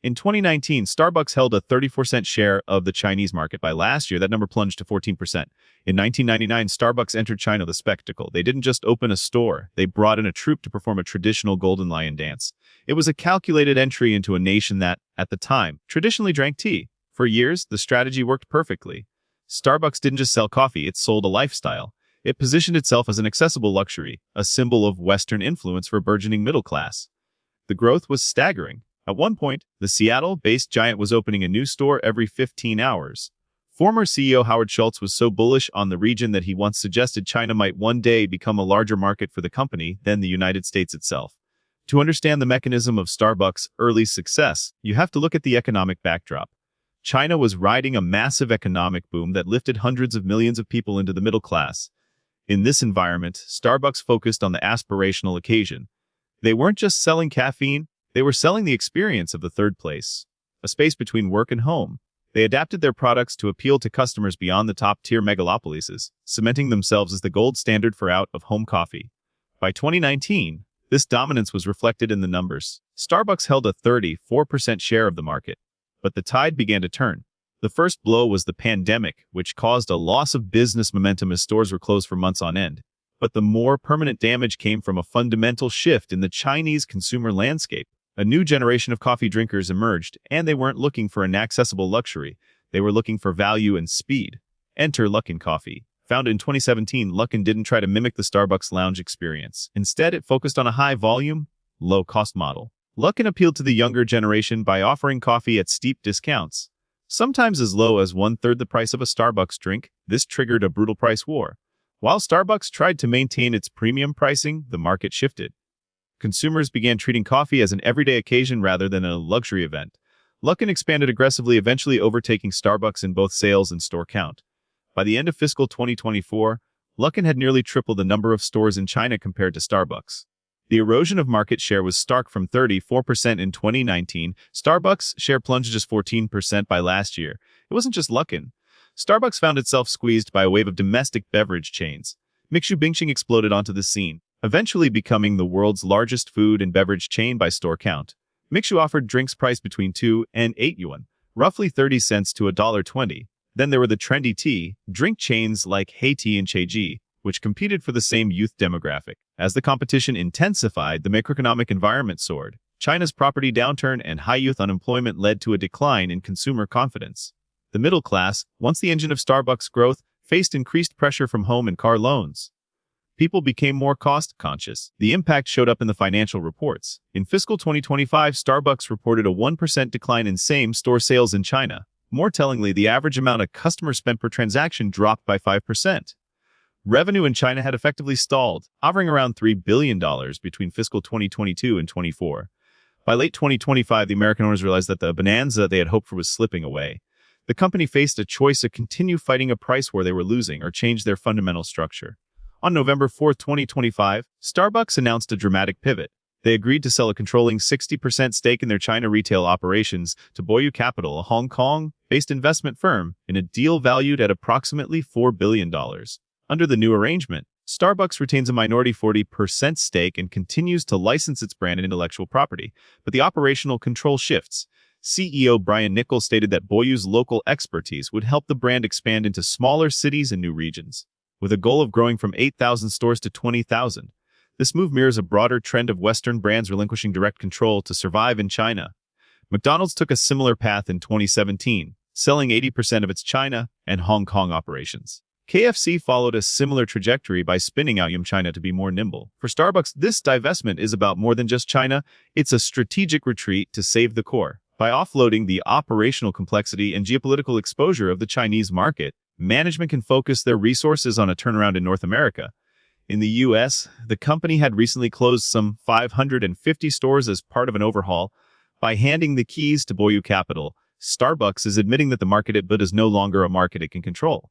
In 2019, Starbucks held a 34% share of the Chinese market. By last year, that number plunged to 14%. In 1999, Starbucks entered China the spectacle. They didn't just open a store, they brought in a troupe to perform a traditional Golden Lion dance. It was a calculated entry into a nation that, at the time, traditionally drank tea. For years, the strategy worked perfectly. Starbucks didn't just sell coffee, it sold a lifestyle. It positioned itself as an accessible luxury, a symbol of Western influence for a burgeoning middle class. The growth was staggering. At one point, the Seattle-based giant was opening a new store every 15 hours. Former CEO Howard Schultz was so bullish on the region that he once suggested China might one day become a larger market for the company than the United States itself. To understand the mechanism of Starbucks' early success, you have to look at the economic backdrop. China was riding a massive economic boom that lifted hundreds of millions of people into the middle class. In this environment, Starbucks focused on the aspirational occasion. They weren't just selling caffeine, they were selling the experience of the third place, a space between work and home. They adapted their products to appeal to customers beyond the top-tier megalopolises, cementing themselves as the gold standard for out-of-home coffee. By 2019, this dominance was reflected in the numbers. Starbucks held a 34% share of the market. But the tide began to turn. The first blow was the pandemic, which caused a loss of business momentum as stores were closed for months on end. But the more permanent damage came from a fundamental shift in the Chinese consumer landscape. A new generation of coffee drinkers emerged, and they weren't looking for an accessible luxury. They were looking for value and speed. Enter Luckin Coffee. Founded in 2017, Luckin didn't try to mimic the Starbucks lounge experience. Instead, it focused on a high-volume, low-cost model. Luckin appealed to the younger generation by offering coffee at steep discounts. Sometimes as low as one-third the price of a Starbucks drink, this triggered a brutal price war. While Starbucks tried to maintain its premium pricing, the market shifted. Consumers began treating coffee as an everyday occasion rather than a luxury event. Luckin expanded aggressively, eventually overtaking Starbucks in both sales and store count. By the end of fiscal 2024, Luckin had nearly tripled the number of stores in China compared to Starbucks. The erosion of market share was stark. From 34% in 2019, Starbucks' share plunged to just 14% by last year. It wasn't just Luckin. Starbucks found itself squeezed by a wave of domestic beverage chains. Mixu Bingxing exploded onto the scene, eventually becoming the world's largest food and beverage chain by store count. Mixu offered drinks priced between 2 and 8 yuan, roughly 30 cents to $1.20. Then there were the trendy tea, drink chains like Heytea and Cheiji, which competed for the same youth demographic. As the competition intensified, the macroeconomic environment soared. China's property downturn and high youth unemployment led to a decline in consumer confidence. The middle class, once the engine of Starbucks' growth, faced increased pressure from home and car loans. People became more cost-conscious. The impact showed up in the financial reports. In fiscal 2025, Starbucks reported a 1% decline in same-store sales in China. More tellingly, the average amount a customer spent per transaction dropped by 5%. Revenue in China had effectively stalled, hovering around $3 billion between fiscal 2022 and 24. By late 2025, the American owners realized that the bonanza they had hoped for was slipping away. The company faced a choice to continue fighting a price war they were losing or change their fundamental structure. On November 4, 2025, Starbucks announced a dramatic pivot. They agreed to sell a controlling 60% stake in their China retail operations to Boyu Capital, a Hong Kong-based investment firm, in a deal valued at approximately $4 billion. Under the new arrangement, Starbucks retains a minority 40% stake and continues to license its brand and intellectual property, but the operational control shifts. CEO Brian Niccol stated that Boyu's local expertise would help the brand expand into smaller cities and new regions, with a goal of growing from 8,000 stores to 20,000. This move mirrors a broader trend of Western brands relinquishing direct control to survive in China. McDonald's took a similar path in 2017, selling 80% of its China and Hong Kong operations. KFC followed a similar trajectory by spinning out Yum China to be more nimble. For Starbucks, this divestment is about more than just China. It's a strategic retreat to save the core. By offloading the operational complexity and geopolitical exposure of the Chinese market, management can focus their resources on a turnaround in North America. In the U.S., the company had recently closed some 550 stores as part of an overhaul. By handing the keys to Boyu Capital, Starbucks is admitting that the market it built is no longer a market it can control.